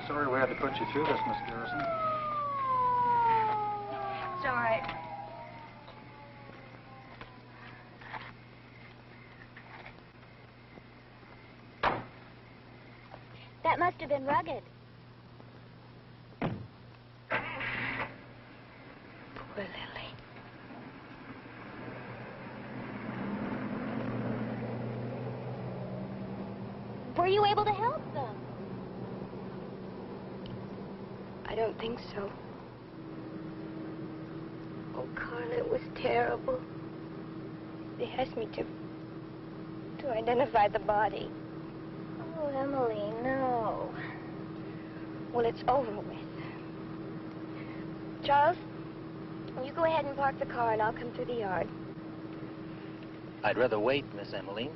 Sorry we had to put you through this, Miss Garrison. It's all right. That must have been rugged. Poor Lily. Were you able to help them? I don't think so. Oh, Carla, it was terrible. They asked me to identify the body. Oh, Emily, no. Well, it's over with. Charles, you go ahead and park the car and I'll come through the yard. I'd rather wait, Miss Emmeline.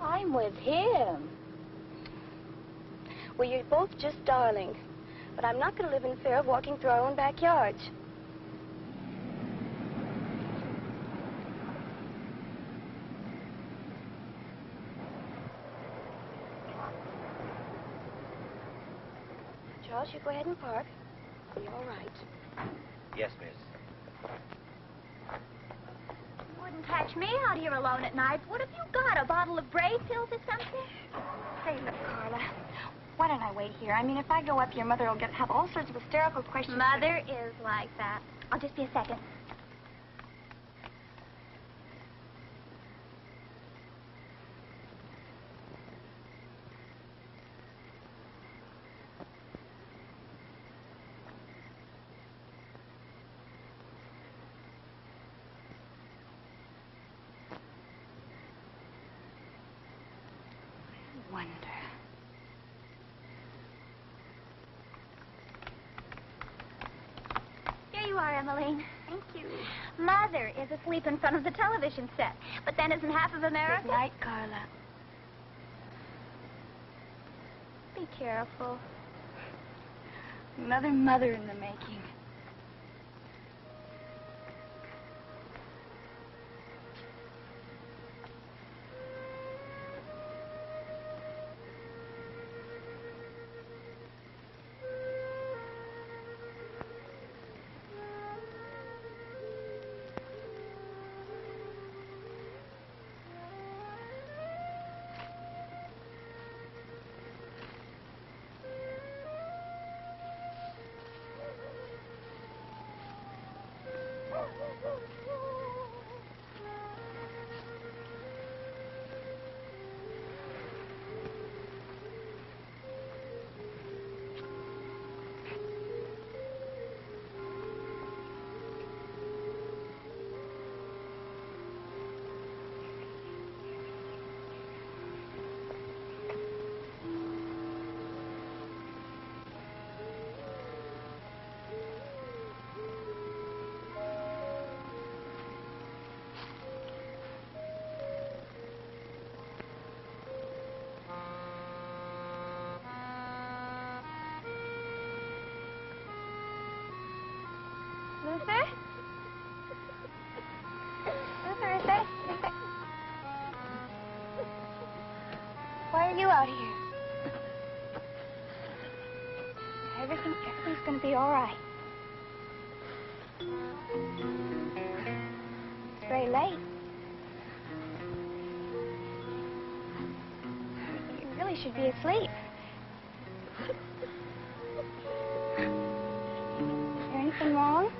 I'm with him. Well, you're both just darlings. But I'm not going to live in fear of walking through our own backyards. Charles, you go ahead and park. Be all right. Yes, miss. You wouldn't catch me out here alone at night. What have you got, a bottle of Bray pills or something? Say, look, Carla, why don't I wait here? I mean, if I go up, your mother will have all sorts of hysterical questions. Mother is like that. I'll just be a second. Wonder. Here you are, Emmeline. Thank you. Mother is asleep in front of the television set. But then isn't half of America? Good night, Carla. Be careful. Another mother in the making. Luther? Luther, is that... Why are you out here? Everything's gonna be all right. It's very late. You really should be asleep. Is there anything wrong?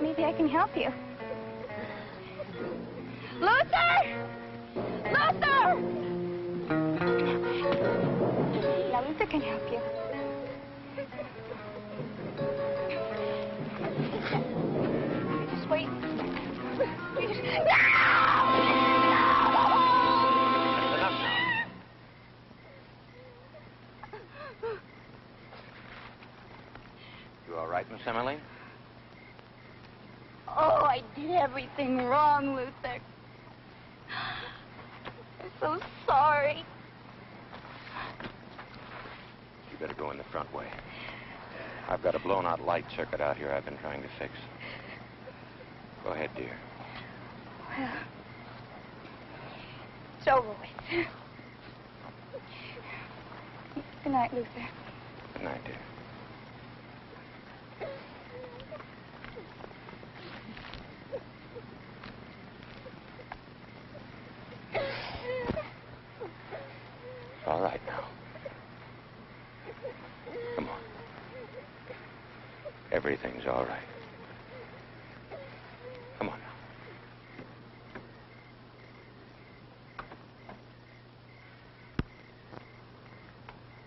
Maybe I can help you. Luther! Luther! Yeah, Luther can help you. Just wait. You just... You all right, Miss Emmeline? Oh, I did everything wrong, Luther. I'm so sorry. You better go in the front way. I've got a blown-out light circuit out here I've been trying to fix. Go ahead, dear. Well, it's over with. Good night, Luther. Good night, dear. All right now. Come on. Everything's all right. Come on now.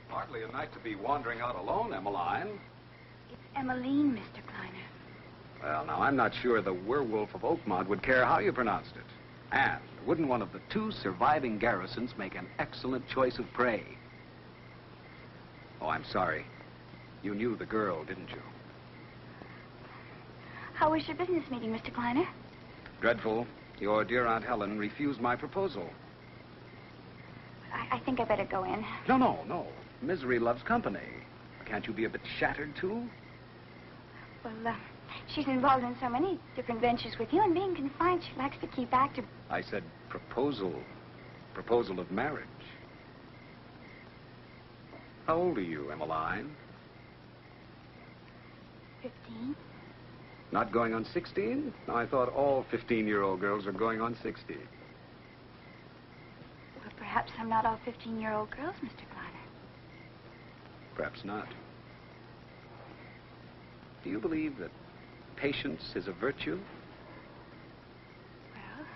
Hardly a night to be wandering out alone, Emmeline. It's Emmeline, Mr. Kleiner. Well, now, I'm not sure the werewolf of Oakmont would care how you pronounced it. And wouldn't one of the 2 surviving garrisons make an excellent choice of prey? Oh, I'm sorry. You knew the girl, didn't you? How was your business meeting, Mr. Kleiner? Dreadful. Your dear Aunt Helen refused my proposal. I think I better go in. No. Misery loves company. Can't you be a bit shattered, too? Well, she's involved in so many different ventures with you, and being confined, she likes to keep active. I said proposal. Proposal of marriage. How old are you, Emmeline? 15? Not going on 16? I thought all 15-year-old girls are going on 60. Well, perhaps I'm not all 15-year-old girls, Mr. Kleiner. Perhaps not. Do you believe that patience is a virtue? Well,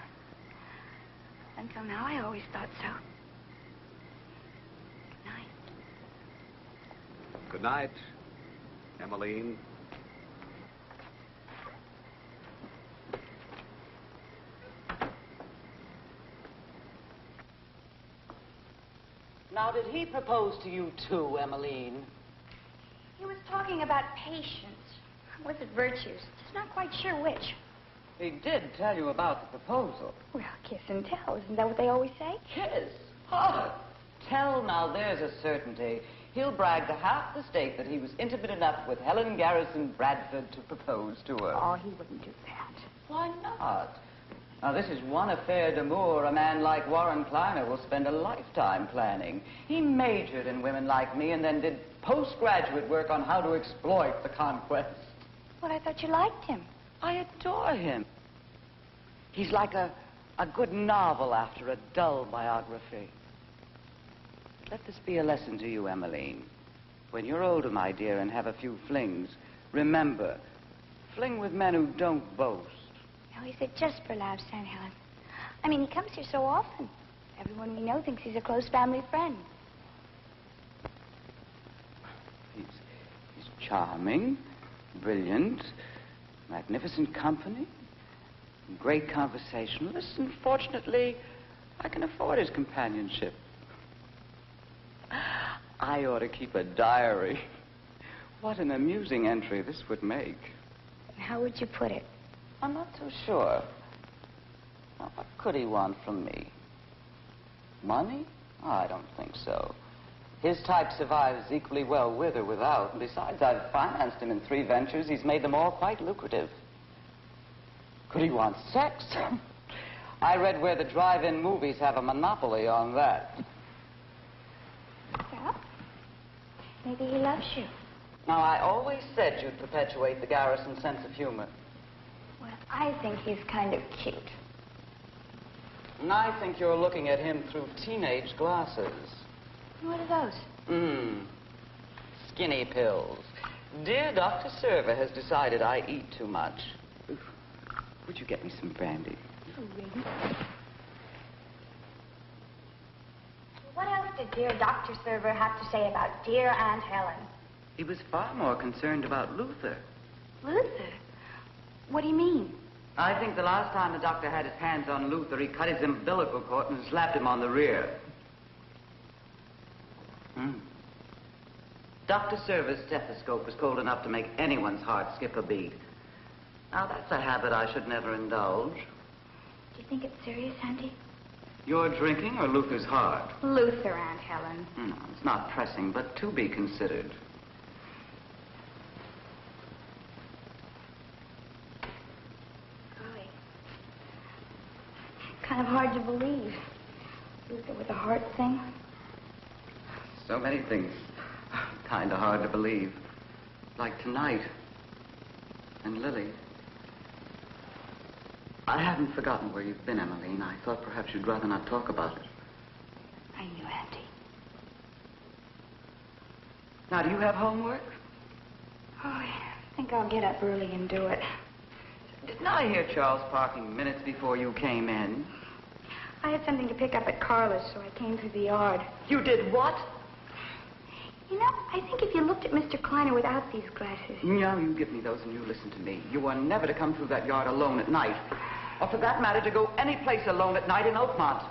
until now, I always thought so. Good night. Good night, Emmeline. Now, did he propose to you too, Emmeline? He was talking about patience. Was it virtues? Just not quite sure which. He did tell you about the proposal. Well, kiss and tell. Isn't that what they always say? Kiss? Oh, tell now, there's a certainty. He'll brag to half the state that he was intimate enough with Helen Garrison Bradford to propose to her. Oh, he wouldn't do that. Why not? Now, this is one affair d'amour a man like Warren Kleiner will spend a lifetime planning. He majored in women like me and then did postgraduate work on how to exploit the conquest. Well, I thought you liked him. I adore him. He's like a good novel after a dull biography. Let this be a lesson to you, Emmeline. When you're older, my dear, and have a few flings, remember, fling with men who don't boast. No, he said just for laughs, Aunt Helen. I mean, he comes here so often. Everyone we know thinks he's a close family friend. He's charming, brilliant, magnificent company, great conversationalist, and fortunately, I can afford his companionship. I ought to keep a diary. What an amusing entry this would make. How would you put it? I'm not so sure. Now, what could he want from me? Money? Oh, I don't think so. His type survives equally well with or without. And besides, I've financed him in 3 ventures. He's made them all quite lucrative. Could he want sex? I read where the drive-in movies have a monopoly on that. Well, maybe he loves you. Now, I always said you'd perpetuate the Garrison sense of humor. Well, I think he's kind of cute. And I think you're looking at him through teenage glasses. What are those? Skinny pills. Dear Dr. Server has decided I eat too much. Would you get me some brandy? Oh, really? What else did dear Dr. Server have to say about dear Aunt Helen? He was far more concerned about Luther. Luther? What do you mean? I think the last time the doctor had his hands on Luther, he cut his umbilical cord and slapped him on the rear. Dr. Server's stethoscope was cold enough to make anyone's heart skip a beat. Now, that's a habit I should never indulge. Do you think it's serious, Auntie? Your drinking or Luther's heart? Luther, Aunt Helen. No, it's not pressing, but to be considered. Golly. Kind of hard to believe. Luther with a heart thing. So many things kind of hard to believe. Like tonight. And Lily. I haven't forgotten where you've been, Emmeline. I thought perhaps you'd rather not talk about it. I knew, Auntie. Now, do you have homework? Oh, I think I'll get up early and do it. Didn't I hear Charles parking minutes before you came in? I had something to pick up at Carla's, so I came through the yard. You did what? You know, I think if you looked at Mr. Kleiner without these glasses... No, you give me those and you listen to me. You are never to come through that yard alone at night. Or for that matter, to go any place alone at night in Oakmont.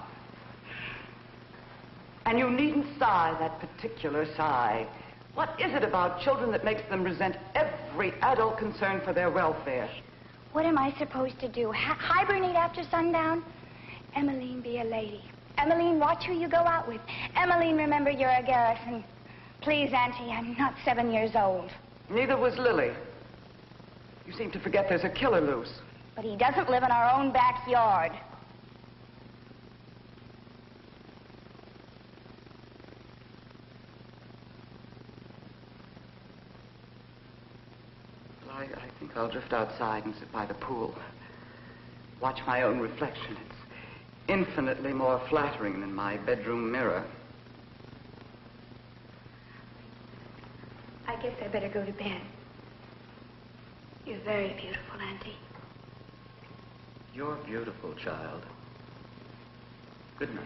And you needn't sigh that particular sigh. What is it about children that makes them resent every adult concern for their welfare? What am I supposed to do? Hibernate after sundown? Emmeline, be a lady. Emmeline, watch who you go out with. Emmeline, remember you're a Garrison. Please, Auntie, I'm not 7 years old. Neither was Lily. You seem to forget there's a killer loose. But he doesn't live in our own backyard. Well, I think I'll drift outside and sit by the pool. Watch my own reflection. It's infinitely more flattering than my bedroom mirror. I guess I better go to bed. You're very beautiful, Auntie. You're beautiful, child. Good night.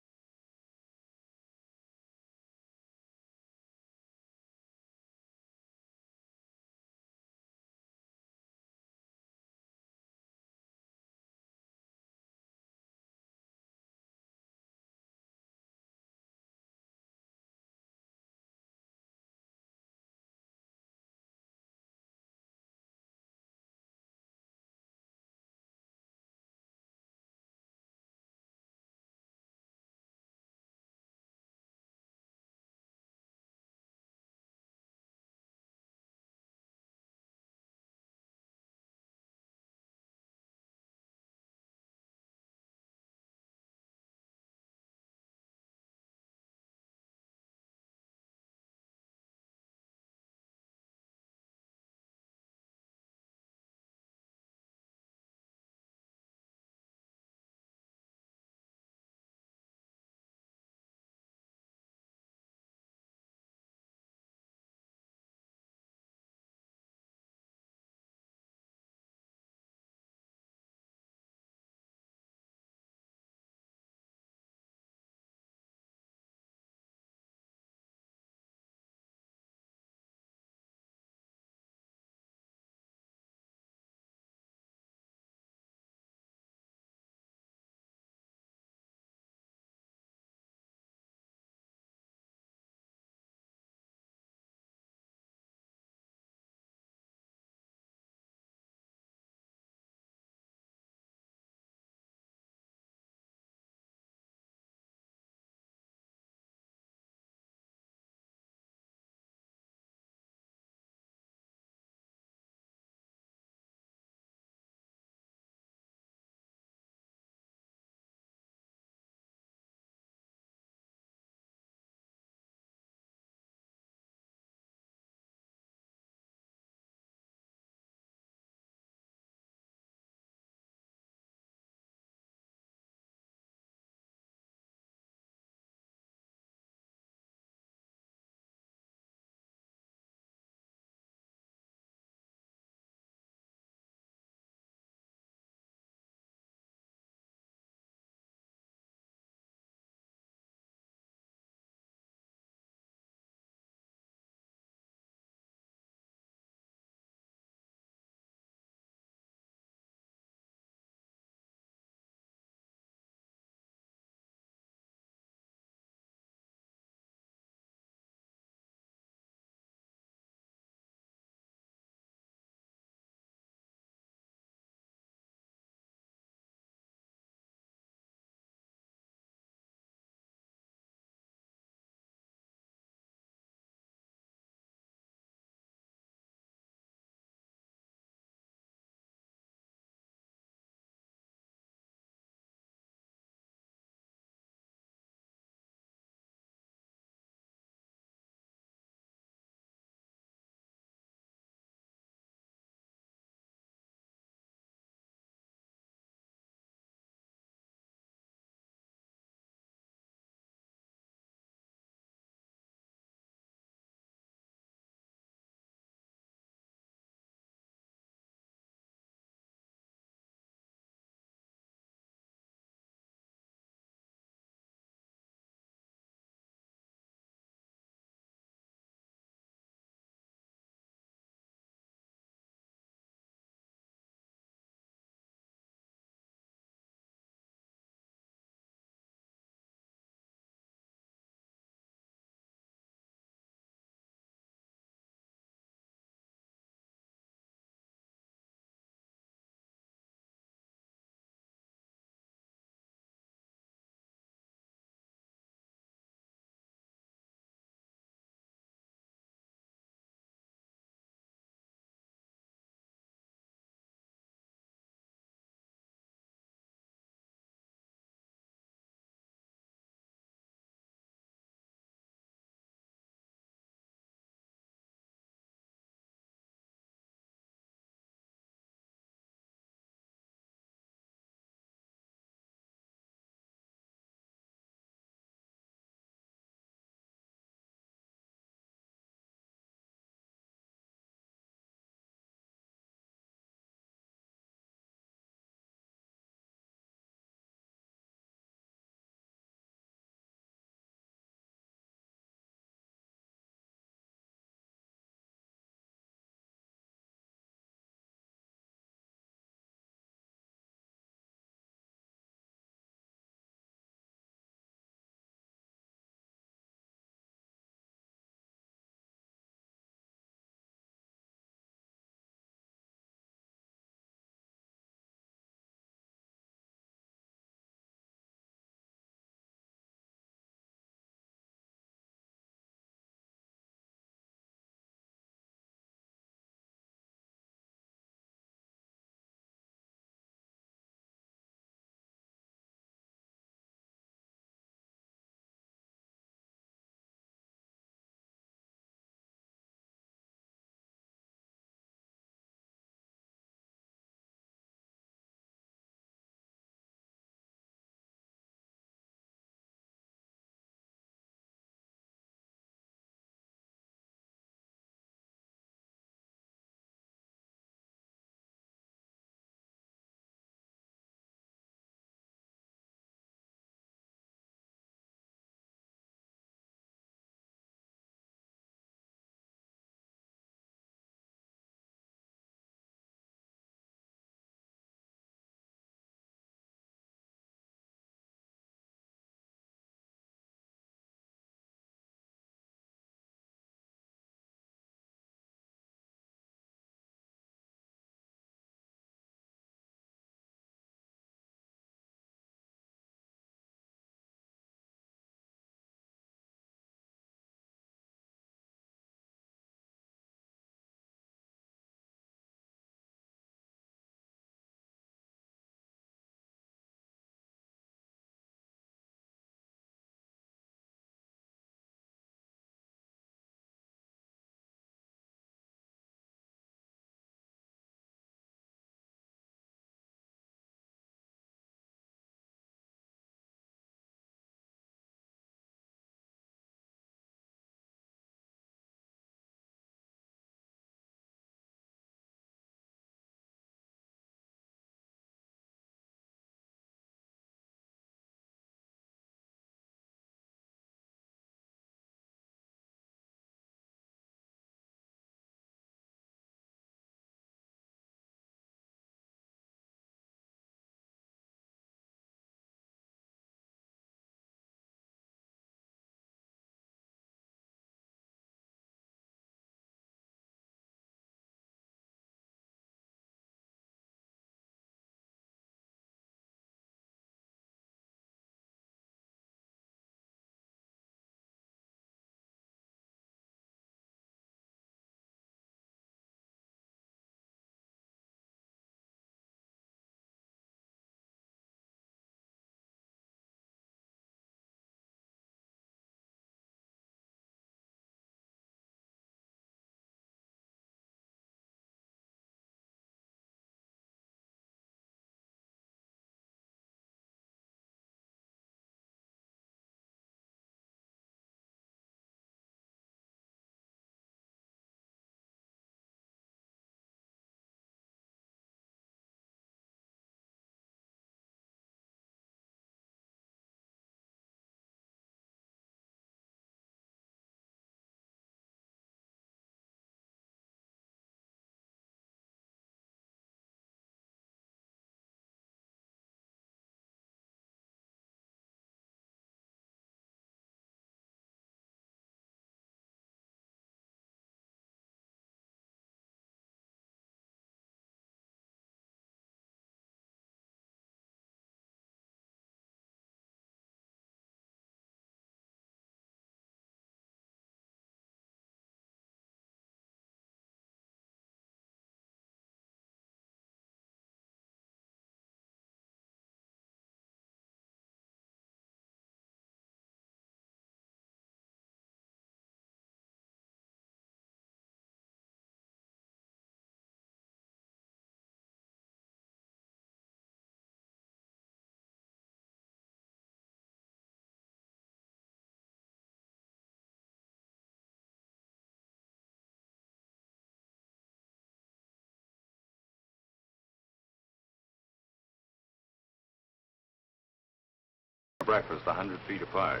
breakfast 100 feet apart.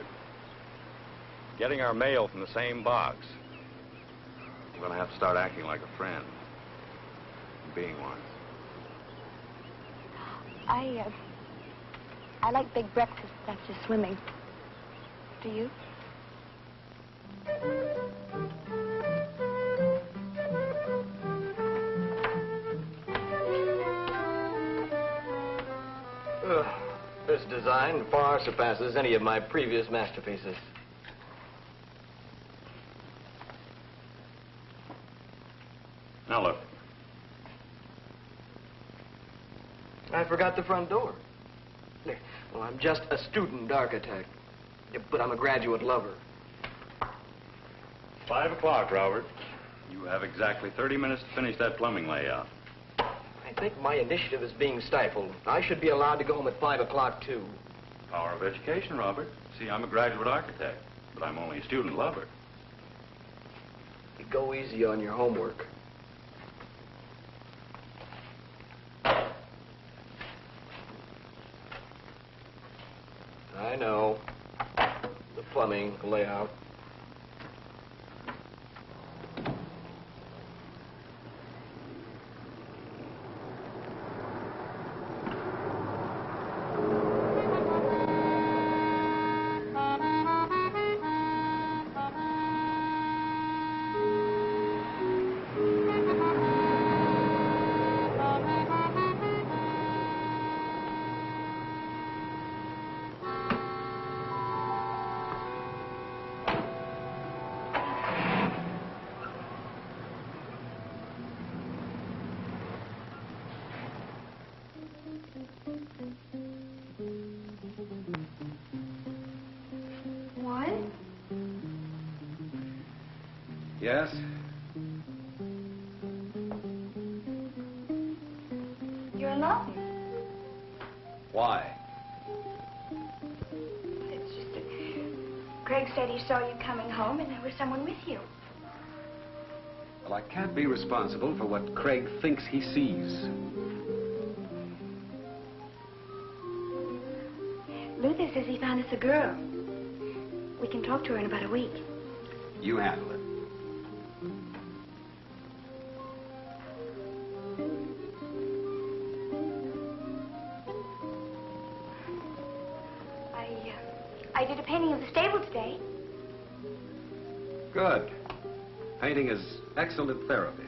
Getting our mail from the same box. We're gonna have to start acting like a friend. Being one. I like big breakfasts after swimming. Do you? This design far surpasses any of my previous masterpieces. Now look. I forgot the front door. Well, I'm just a student architect, but I'm a graduate lover. 5 o'clock, Robert. You have exactly 30 minutes to finish that plumbing layout. I think my initiative is being stifled. I should be allowed to go home at 5 o'clock, too. Power of education, Robert. See, I'm a graduate architect, but I'm only a student lover. You go easy on your homework. I know. The plumbing layout. Yes? You're alone. Why? It's just that Craig said he saw you coming home and there was someone with you. Well, I can't be responsible for what Craig thinks he sees. Luther says he found us a girl. We can talk to her in about a week. You handle it. I did a painting of the stable today. Good. Painting is excellent therapy.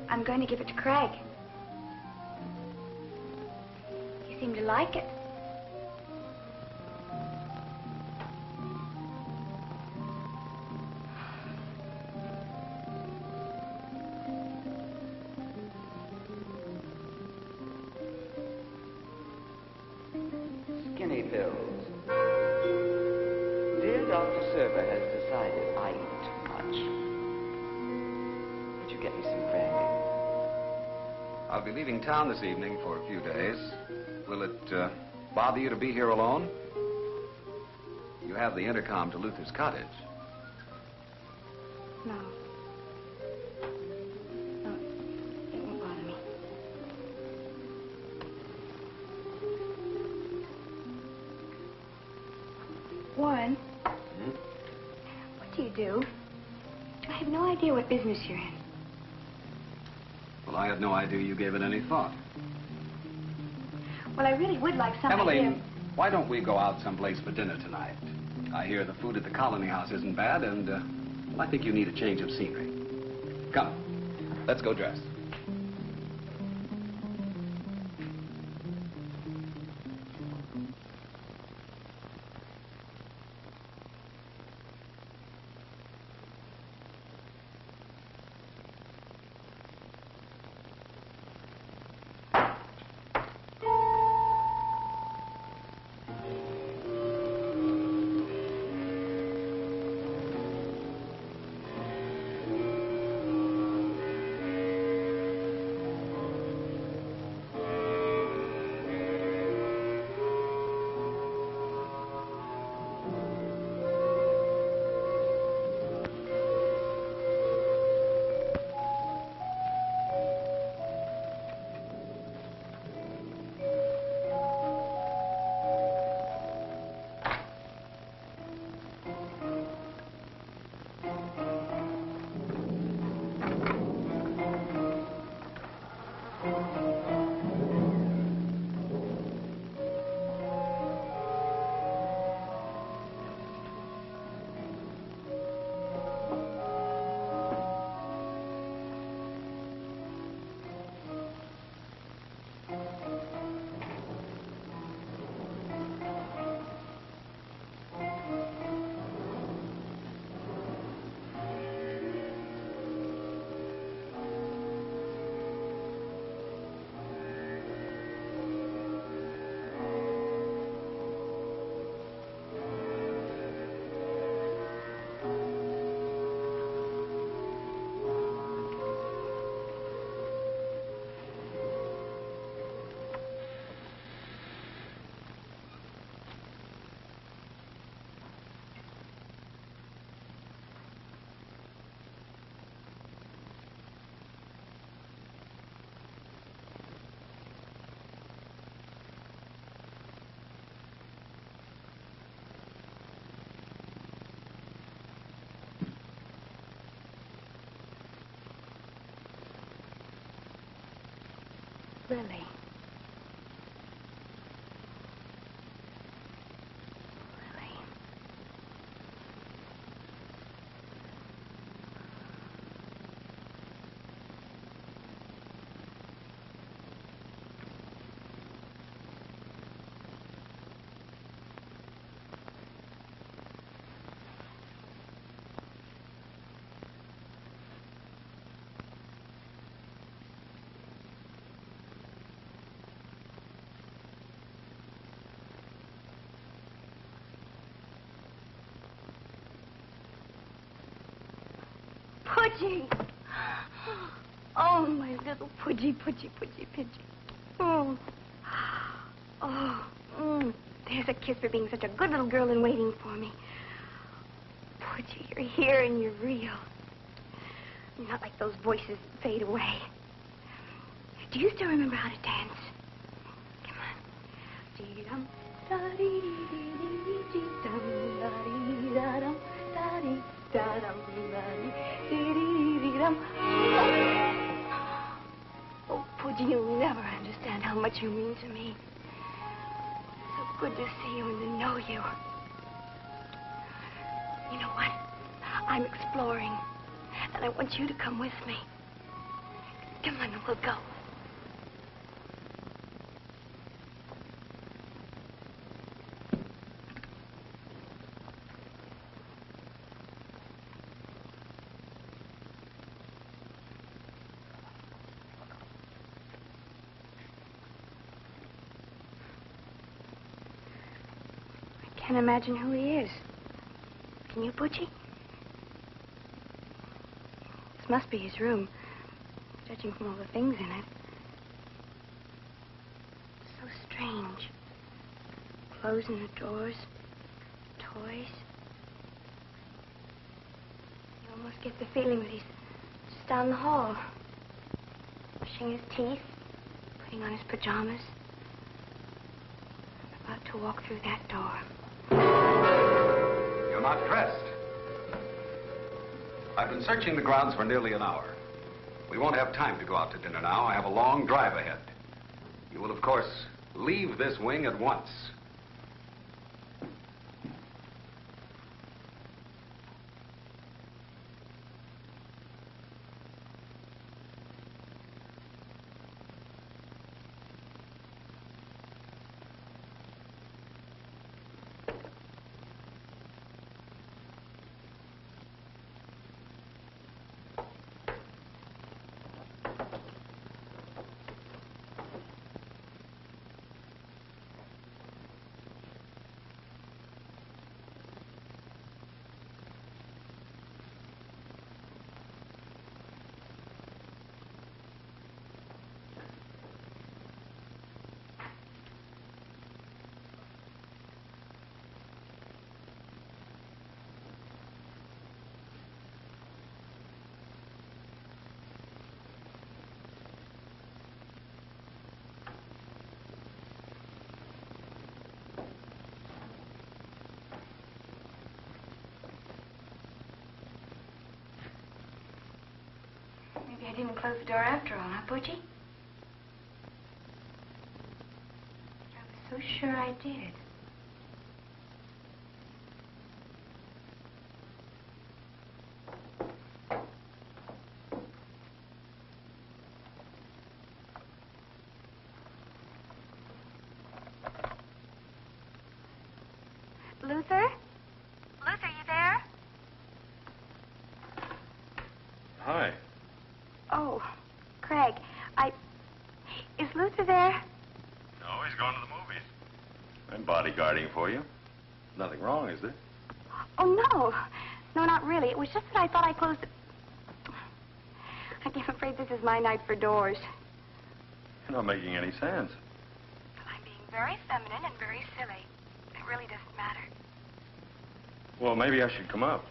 I'm going to give it to Craig. You seem to like it. Skinny pills. Dear Dr. Server has decided I eat too much. Would you get me some brandy? I'll be leaving town this evening for a few days. Will it bother you to be here alone? You have the intercom to Luther's cottage. No. No, it won't bother me. Warren. Hmm? What do you do? I have no idea what business you're in. Well, I had no idea you gave it any thought. Well, I really would like some Emmeline, idea. why don't we go out someplace for dinner tonight? I hear the food at the Colony House isn't bad, and well, I think you need a change of scenery. Come, let's go dress. Lily. Pudgy! Oh, my little Pudgy, Pudgy, Pudgy, Pudgy. Oh. Oh. There's a kiss for being such a good little girl and waiting for me. Pudgy, you're here and you're real. You're not like those voices that fade away. Do you still remember how to dance? Come on. Dee-dum, da-dee-dee-dee-dee-dee-dum, da-dee-da-dum, da-dee, da-dum, da-dee, dee-dee-dee-dum. Oh, Pudgy, you'll never understand how much you mean to me. So good to see you and to know you. You know what? I'm exploring, and I want you to come with me. Come on, we'll go. I can't imagine who he is. Can you, Pudgy? This must be his room, judging from all the things in it. So strange. Clothes in the drawers, toys. You almost get the feeling that he's just down the hall, brushing his teeth, putting on his pajamas, about to walk through that door. You're not dressed. I've been searching the grounds for nearly an hour. We won't have time to go out to dinner now. I have a long drive ahead. You will, of course, leave this wing at once. Maybe I didn't close the door after all, huh, Pudgy? I was so sure I did. Luther? Luther, you there? Hi. Oh, Craig, Is Luther there? No, he's gone to the movies. I'm bodyguarding for you. Nothing wrong, is there? Oh, no. No, not really. It was just that I thought I closed it. I'm afraid this is my night for doors. You're not making any sense. Well, I'm being very feminine and very silly. It really doesn't matter. Well, maybe I should come up.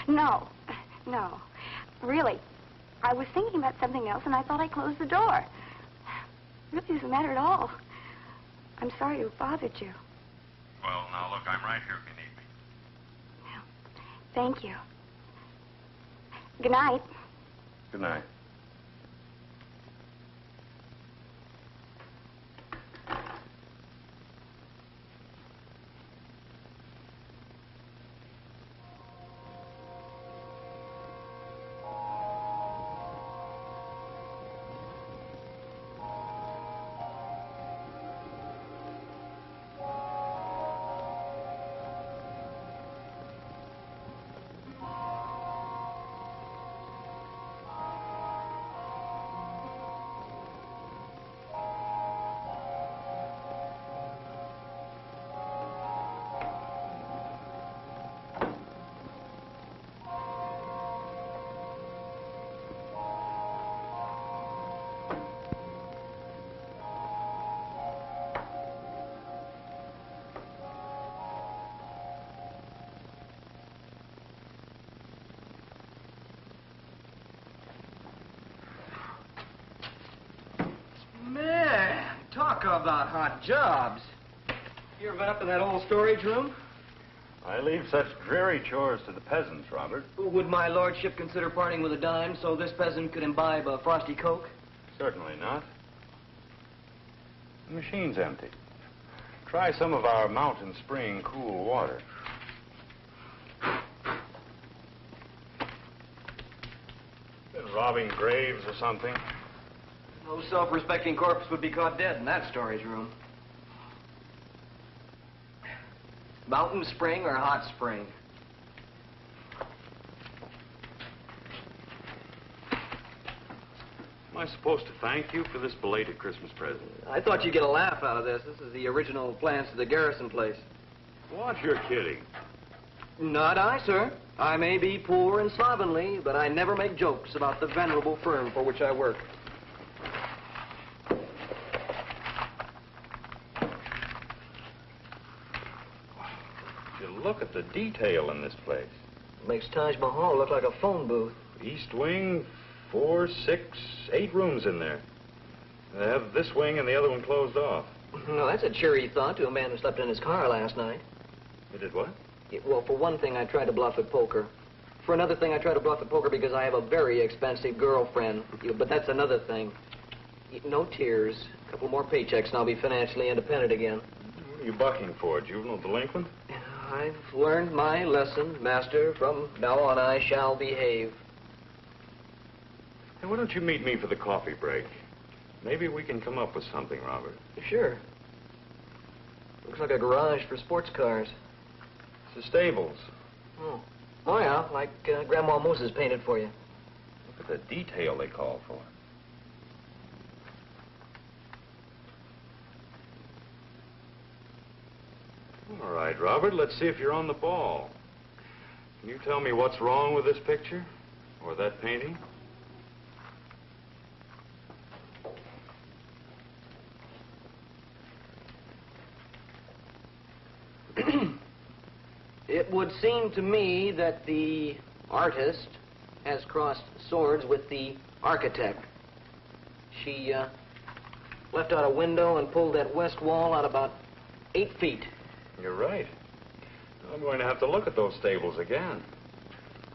No. No. Really. I was thinking about something else, and I thought I closed the door. It really doesn't matter at all. I'm sorry to have bothered you. Well, now, look, I'm right here if you need me. Well, thank you. Good night. Good night. about hot jobs. You ever been up in that old storage room? I leave such dreary chores to the peasants, Robert. Would my lordship consider parting with a dime so this peasant could imbibe a frosty Coke? Certainly not. The machine's empty. Try some of our mountain spring cool water. Been robbing graves or something? No self-respecting corpse would be caught dead in that storage room. Mountain spring or hot spring? Am I supposed to thank you for this belated Christmas present? I thought you'd get a laugh out of this. This is the original plans to the garrison place. What? You're kidding. Not I, sir. I may be poor and slovenly, but I never make jokes about the venerable firm for which I work. You look at the detail in this place. Makes Taj Mahal look like a phone booth. East wing, 4, 6, 8 rooms in there. They have this wing and the other one closed off. Well, that's a cheery thought to a man who slept in his car last night. You did what? Well, for one thing, I tried to bluff at poker. For another thing, I tried to bluff at poker because I have a very expensive girlfriend. But that's another thing. No tears. A couple more paychecks and I'll be financially independent again. What are you bucking for, juvenile delinquent? I've learned my lesson, master. From now on, I shall behave. Hey, why don't you meet me for the coffee break? Maybe we can come up with something, Robert. Sure. Looks like a garage for sports cars. It's the stables. Oh. Oh, yeah, like Grandma Moses painted for you. Look at the detail they call for. All right, Robert, let's see if you're on the ball. Can you tell me what's wrong with this picture? Or that painting? It would seem to me that the artist has crossed swords with the architect. She left out a window and pulled that west wall out about 8 feet. You're right. I'm going to have to look at those stables again.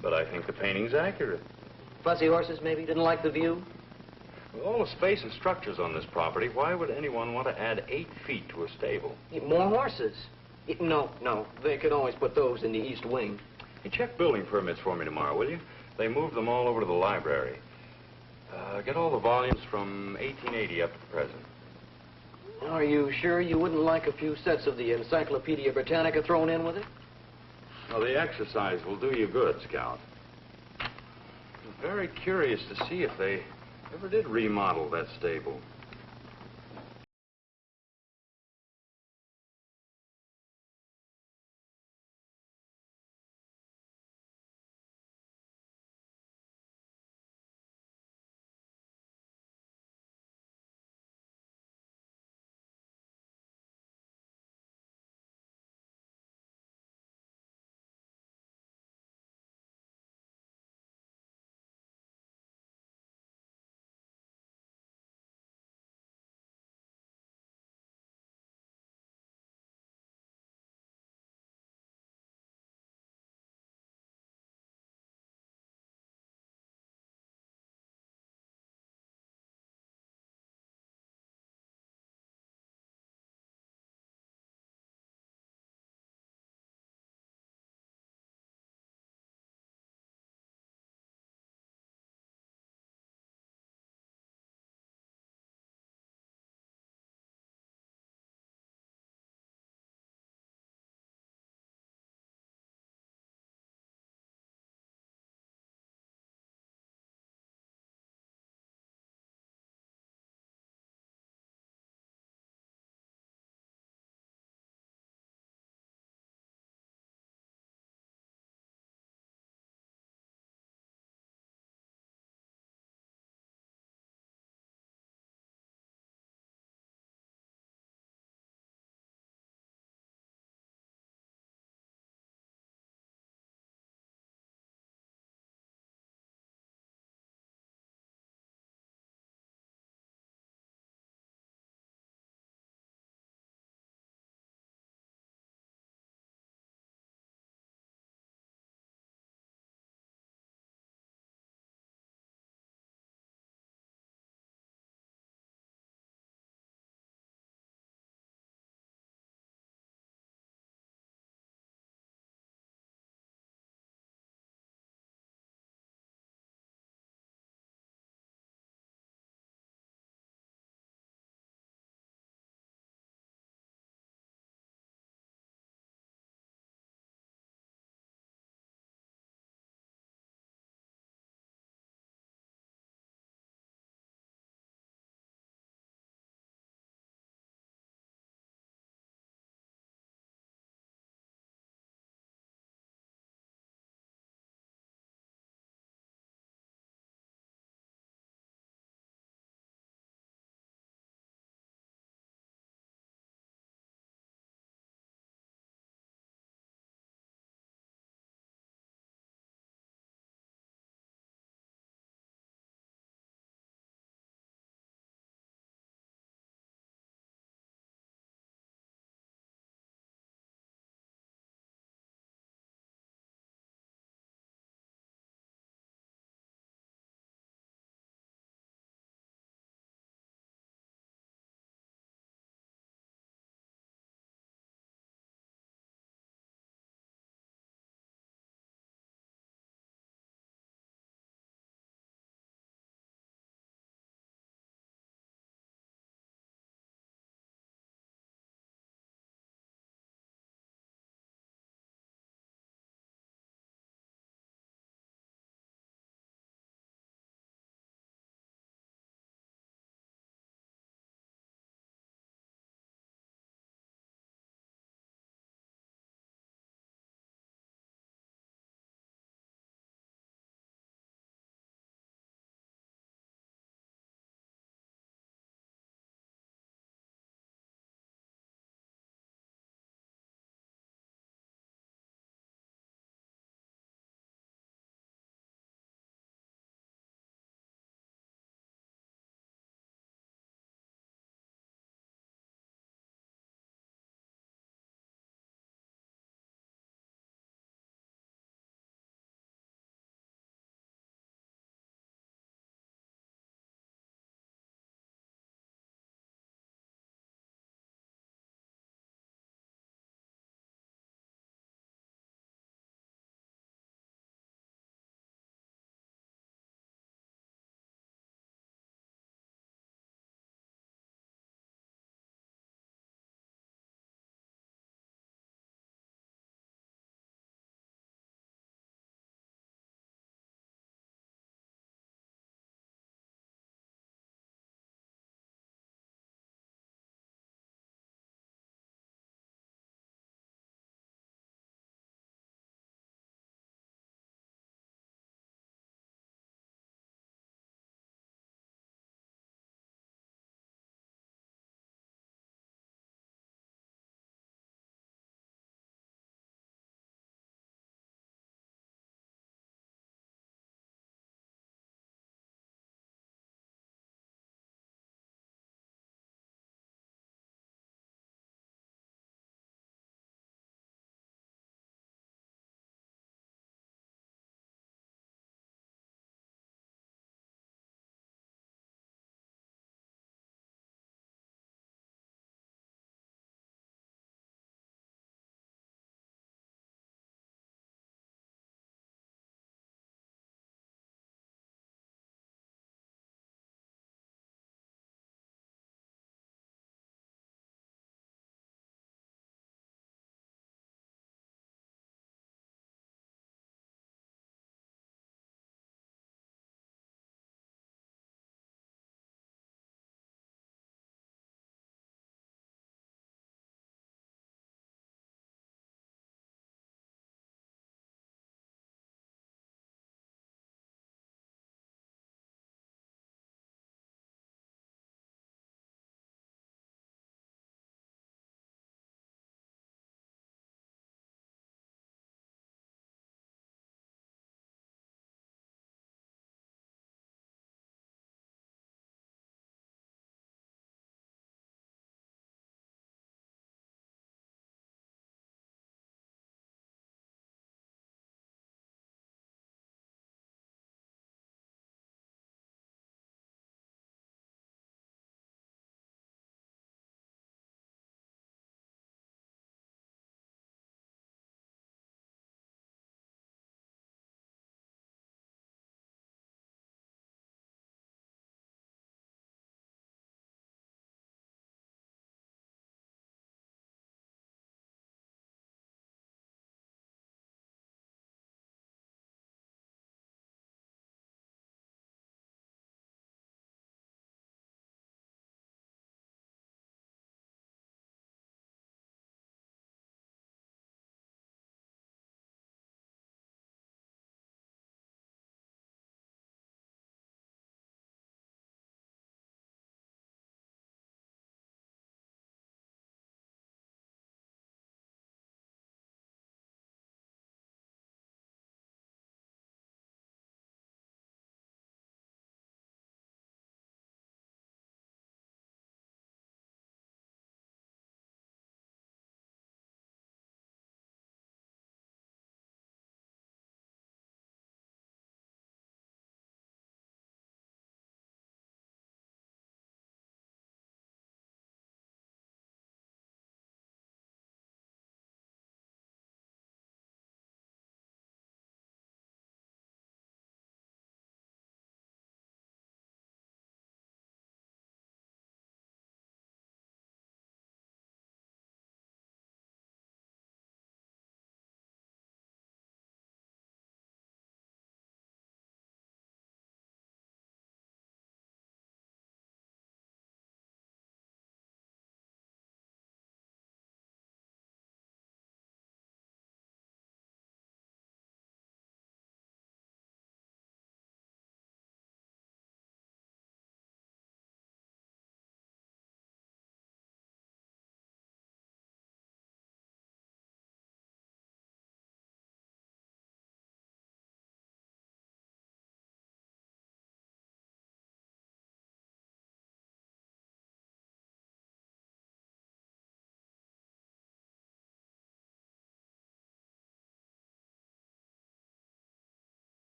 But I think the painting's accurate. Fussy horses, maybe? Didn't like the view? With all the space and structures on this property, why would anyone want to add 8 feet to a stable? More horses. No. They could always put those in the east wing. Hey, check building permits for me tomorrow, will you? They moved them all over to the library. Get all the volumes from 1880 up to the present. Are you sure you wouldn't like a few sets of the Encyclopedia Britannica thrown in with it? Well, the exercise will do you good, Scout. I'm very curious to see if they ever did remodel that stable.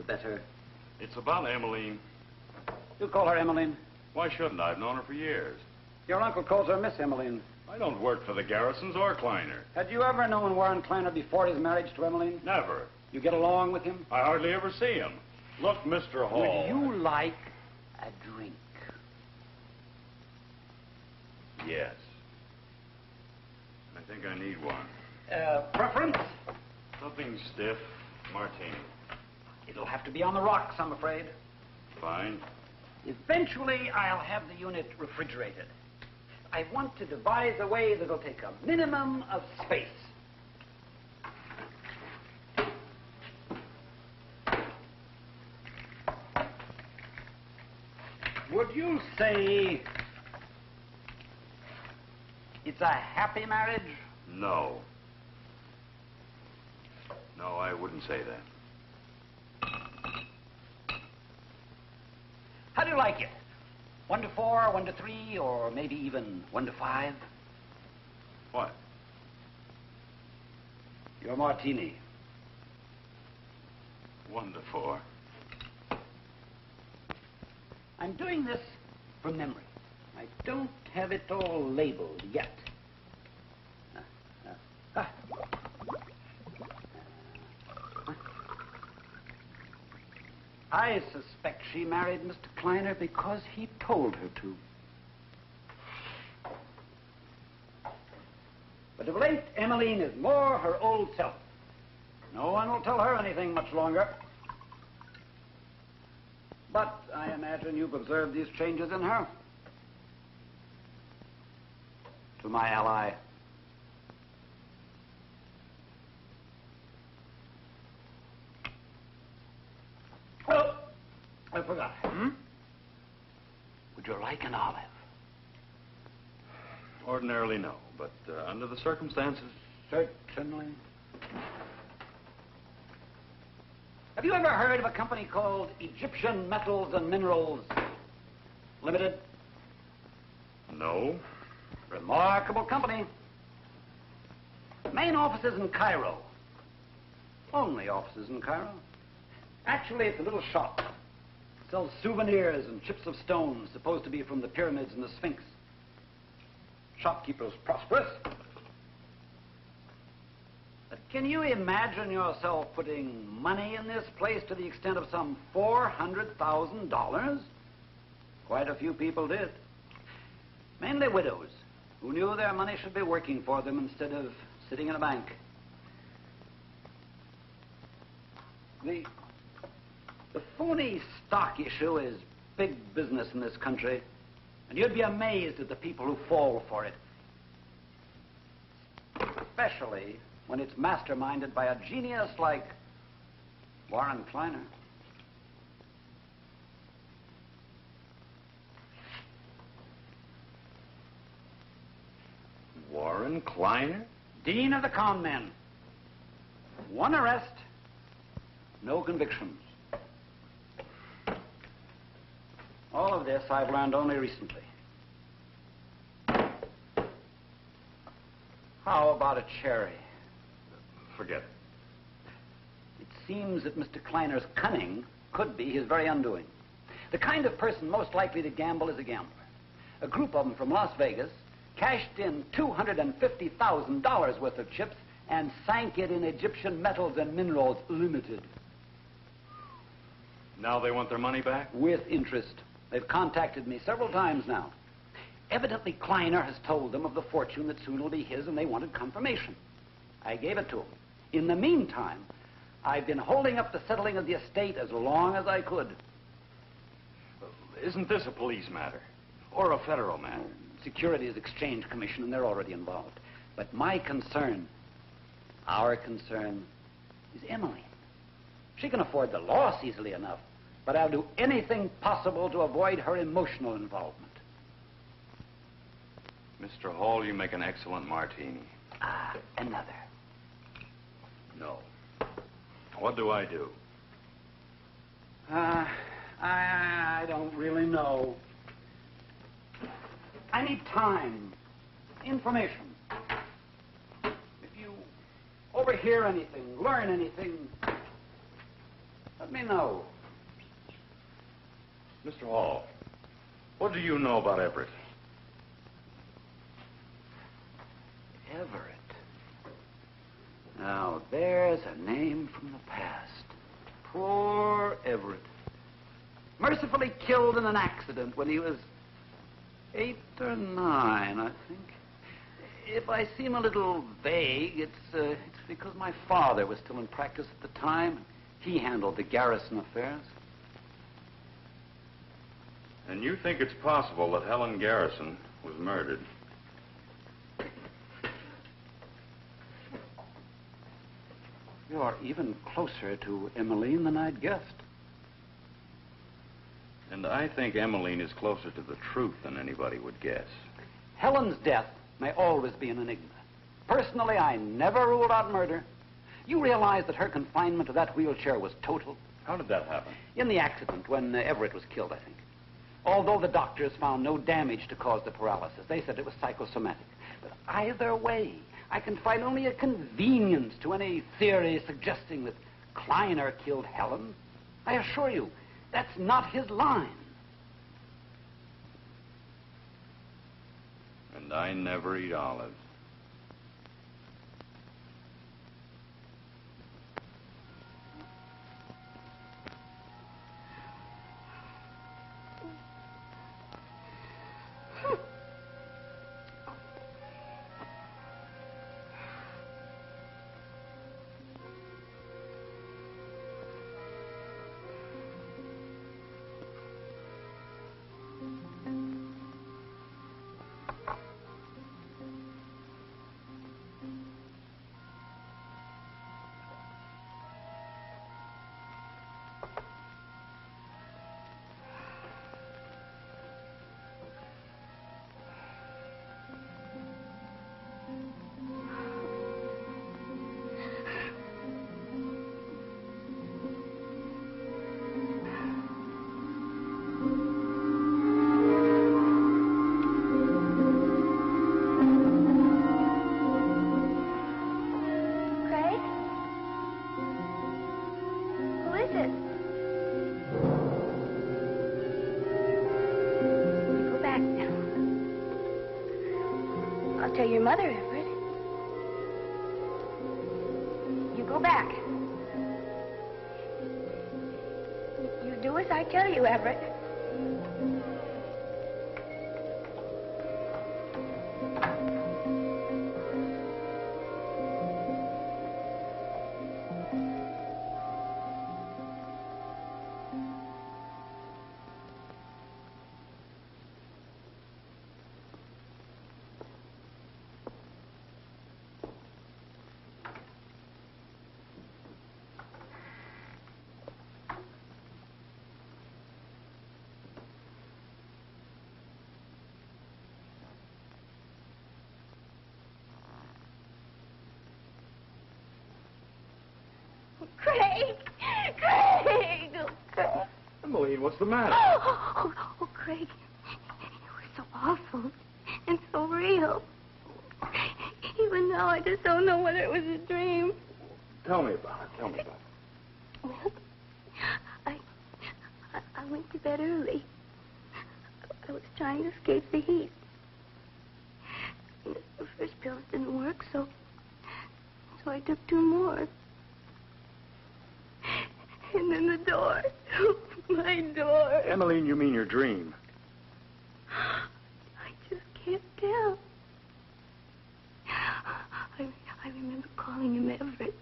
the better. It's about Emmeline. You call her Emmeline. Why shouldn't I? I've known her for years. Your uncle calls her Miss Emmeline. I don't work for the Garrisons or Kleiner. Had you ever known Warren Kleiner before his marriage to Emmeline? Never. You get along with him? I hardly ever see him. Look, Mr. Hall. Would you like a drink? Yes. I think I need one. Preference? Something stiff. Martini. It'll have to be on the rocks, I'm afraid. Fine. Eventually, I'll have the unit refrigerated. I want to devise a way that'll take a minimum of space. Would you say it's a happy marriage? No. No, I wouldn't say that. How do you like it? 1 to 4, 1 to 3, or maybe even 1 to 5? What? Your martini. 1 to 4. I'm doing this from memory. I don't have it all labeled yet. I suspect she married Mr. Kleiner because he told her to. But of late, Emmeline is more her old self. No one will tell her anything much longer. But I imagine you've observed these changes in her. To my ally. Oh, I forgot. Would you like an olive? Ordinarily, no. But under the circumstances... Certainly. Have you ever heard of a company called Egyptian Metals and Minerals Limited? No. Remarkable company. Main offices in Cairo. Only offices in Cairo. Actually, it's a little shop. Sells souvenirs and chips of stone supposed to be from the pyramids and the Sphinx. Shopkeeper's prosperous. But can you imagine yourself putting money in this place to the extent of some $400,000? Quite a few people did. Mainly widows who knew their money should be working for them instead of sitting in a bank. The phony stock issue is big business in this country, and you'd be amazed at the people who fall for it. Especially when it's masterminded by a genius like Warren Kleiner. Warren Kleiner? Dean of the con men. 1 arrest, no convictions. All of this I've learned only recently. How about a cherry? Forget it. It seems that Mr. Kleiner's cunning could be his very undoing. The kind of person most likely to gamble is a gambler. A group of them from Las Vegas cashed in $250,000 worth of chips and sank it in Egyptian Metals and Minerals Limited. Now they want their money back? With interest. They've contacted me several times now. Evidently, Kleiner has told them of the fortune that soon will be his, and they wanted confirmation. I gave it to them. In the meantime, I've been holding up the settling of the estate as long as I could. Isn't this a police matter? Or a federal matter? Securities Exchange Commission, and they're already involved. But my concern, our concern, is Emmeline. She can afford the loss easily enough, but I'll do anything possible to avoid her emotional involvement. Mr. Hall, you make an excellent martini. Ah, another. No. What do I do? I don't really know. I need time, information. If you overhear anything, learn anything, Let me know. Mr. Hall, what do you know about Everett? Everett. Now, there's a name from the past. Poor Everett. Mercifully killed in an accident when he was 8 or 9, I think. If I seem a little vague, it's because my father was still in practice at the time. He handled the garrison affairs. And you think it's possible that Helen Garrison was murdered? You're even closer to Emmeline than I'd guessed. And I think Emmeline is closer to the truth than anybody would guess. Helen's death may always be an enigma. Personally, I never ruled out murder. You realize that her confinement to that wheelchair was total? How did that happen? In the accident, when Everett was killed, I think. Although the doctors found no damage to cause the paralysis, they said it was psychosomatic. But either way, I can find only a convenience to any theory suggesting that Kleiner killed Helen. I assure you, that's not his line. And I never eat olives. Tell your mother, Everett. You go back. You do as I tell you, Everett. Craig! Craig! Oh, Craig. Emmeline, what's the matter? Oh, Craig. It was so awful and so real. Even now, I just don't know whether it was a dream. Tell me about it. Tell me about it. Well, I went to bed early. I was trying to escape the heat. The first pills didn't work, so I took 2 more. And then the door. My door. Emmeline, you mean your dream? I just can't tell. I remember calling him Everett.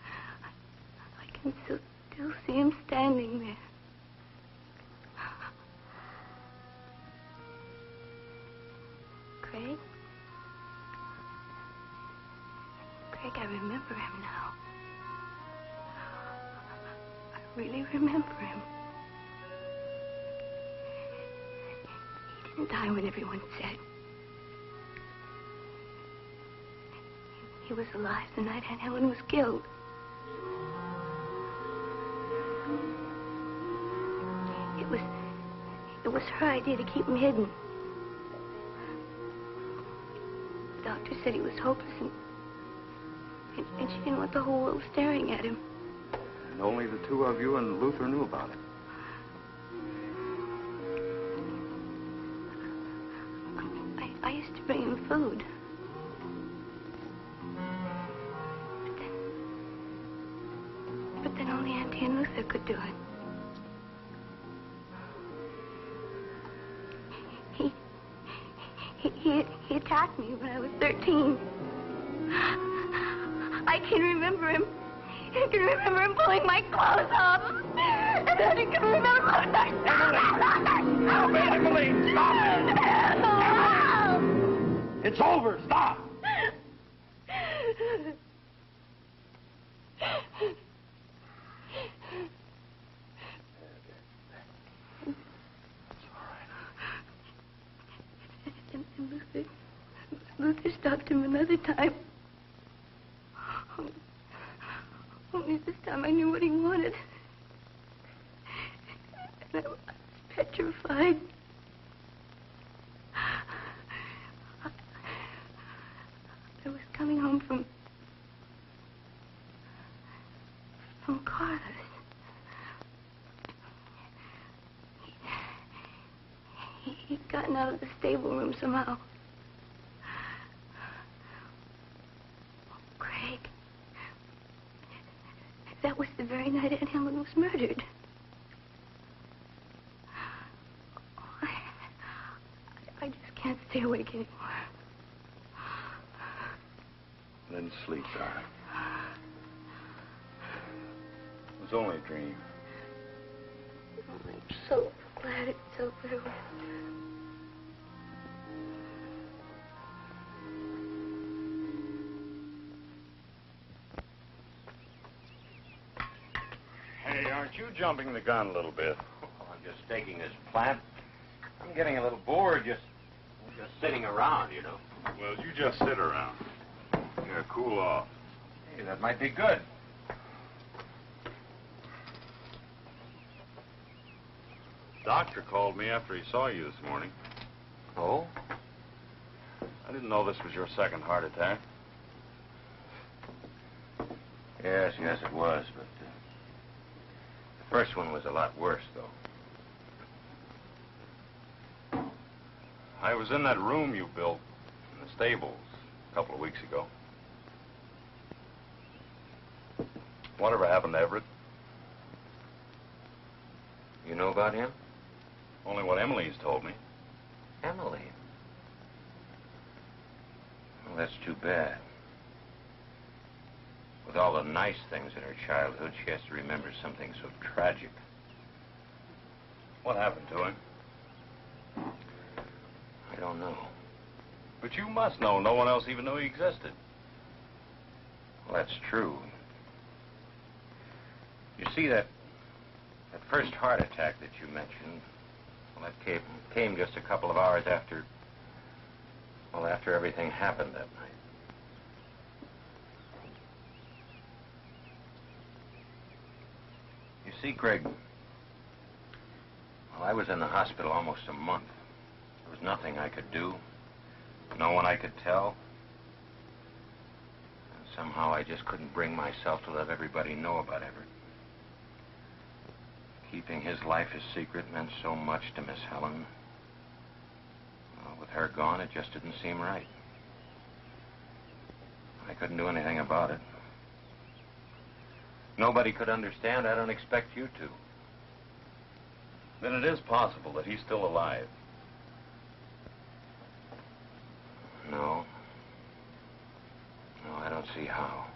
I can still see him standing there. Craig? Craig, I remember him now. I really remember him. He didn't die when everyone said. He was alive the night Aunt Helen was killed. It was her idea to keep him hidden. The doctor said he was hopeless, and she didn't want the whole world staring at him. And only the two of you and Luther knew about it. I used to bring him food. But then only Auntie and Luther could do it. He attacked me when I was 13. I can remember him. I can remember him pulling my clothes off. And then I can remember... Emily, stop it! It's over. Stop! And Luther stopped him another time. Only this time I knew what he wanted. And I was petrified. I was coming home from Carlos. He'd gotten out of the stable room somehow. Craig, that was the very night Aunt Helen was murdered. I just can't stay awake anymore. Then sleep, darling. It was only a dream. I'm so glad it's over. Hey, aren't you jumping the gun a little bit? Oh, I'm just taking this plant. I'm getting a little bored just sitting around, you know. Well, you just sit around. Yeah, cool off. Hey, that might be good. Doctor called me after he saw you this morning. Oh? I didn't know this was your second heart attack. Yes, it was, but the first one was a lot worse, though. I was in that room you built in the stables a couple of weeks ago. Whatever happened to Everett? You know about him? Only what Emily's told me. Emily? Well, that's too bad. With all the nice things in her childhood, she has to remember something so tragic. What happened to him? I don't know. But you must know. No one else even knew he existed. Well, that's true. You see, that first heart attack that you mentioned, well, that came just a couple of hours after everything happened that night. You see, Greg, well, I was in the hospital almost a month. There was nothing I could do, no one I could tell. And somehow I just couldn't bring myself to let everybody know about Everett. Keeping his life a secret meant so much to Miss Helen. Well, with her gone, it just didn't seem right. I couldn't do anything about it. Nobody could understand. I don't expect you to. Then it is possible that he's still alive. No. No, I don't see how.